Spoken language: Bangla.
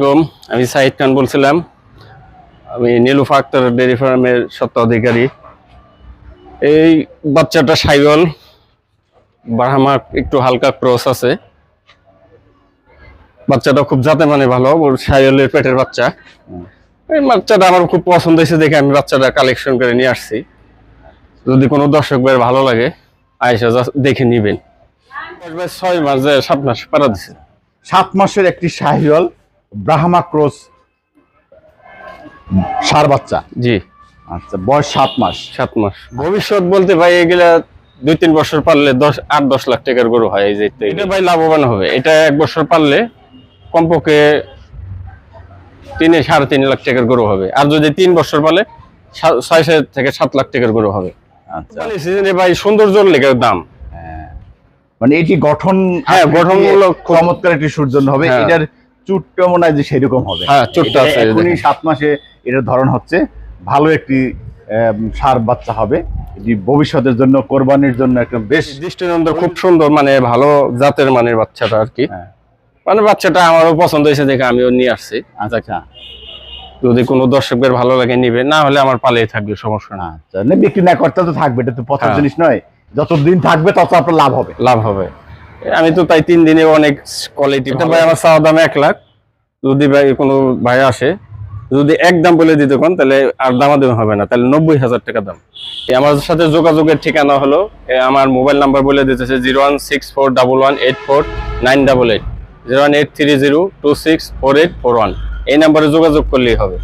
আলাইকুম, আমি সাইদ খান বলছিলাম। আমি নীলুফা আক্তার ডেয়ারি ফার্মের স্বত্বাধিকারী। এই বাচ্চাটা সাইওয়াল ব্রাহ্মা, একটু হালকা ক্রস আছে। বাচ্চাটা খুব জাতে মানে ভালো, ওর সাইওয়ালের পেটের বাচ্চা। এই বাচ্চাটা আমার খুব পছন্দ হয়েছে দেখে আমি বাচ্চাটা কালেকশন করে নিয়ে আসছি। যদি কোনো দর্শক ভাই ভালো লাগে আয়সা দেখে নিবেন। 6 মাস 7 মাস পারা দিছে। 7 মাসের একটি শাহিওয়াল ব্রাহ্মা ক্রস ষাঁড় বাচ্চা। জি, আচ্ছা, বয়স 7 মাস। 7 মাস। ভবিষ্যৎ বলতে ভাই এগুলা 2-3 বছর পারলে 8-10 লাখ টাকার গরু হয়। এই যে এটা ভাই লাভবান হবে। এটা 1 বছর পারলে কমপক্ষে 3-3.5 লাখ টাকার গরু হবে। আর যদি 3 বছর পালে 6 থেকে 7 লাখ টাকার গরু হবে। আচ্ছা, সিজনে ভাই সৌন্দর্যের লেগে দাম। মানে এটি গঠন, হ্যাঁ, গঠনমূলক চমৎকার একটি সৌন্দর্য হবে। হ্যাঁ। এটার চুটটা মনে হয় যে সেরকম হবে। হ্যাঁ, চুটটা আছে। এখনই 7 মাসে এটার ধরন হচ্ছে ভালো একটি ষাঁড় বাচ্চা হবে। এটি ভবিষ্যতের জন্য, কোরবানির জন্য একটা বেশ দৃষ্টিনন্দন, খুব সুন্দর, মানে ভালো জাতের মানের বাচ্চাটা আর কি। মানে বাচ্চাটা আমারও পছন্দ হয়েছে দেখে আমিও নিয়ে আসছি। আচ্ছা, যদি কোনো দর্শকদের ভালো লাগে নিবে, না হলে আমার পালেই থাকবে, সমস্যা না। আচ্ছা, না বিক্রি না করতে তো থাকবে, এটা তো পছন্দ হ্যাঁ। জিনিস নয়। যতদিন থাকবে তত আপনার লাভ হবে। লাভ হবে। আমি তো তাই 3 দিনে অনেক কোয়ালিটি। এটা ভাই আমার চাওয়া দাম 1 লাখ। যদি ভাই কোনো ভাই আসে, যদি একদম বলে দিতে কোন, তাহলে আর দামাদামি হবে না, তাহলে 90,000 টাকা দাম। আমার সাথে যোগাযোগের ঠিকানা হলো, আমার মোবাইল নাম্বার বলে দিতেছে 01641184988, 01830264841। এই নাম্বারে যোগাযোগ করলেই হবে।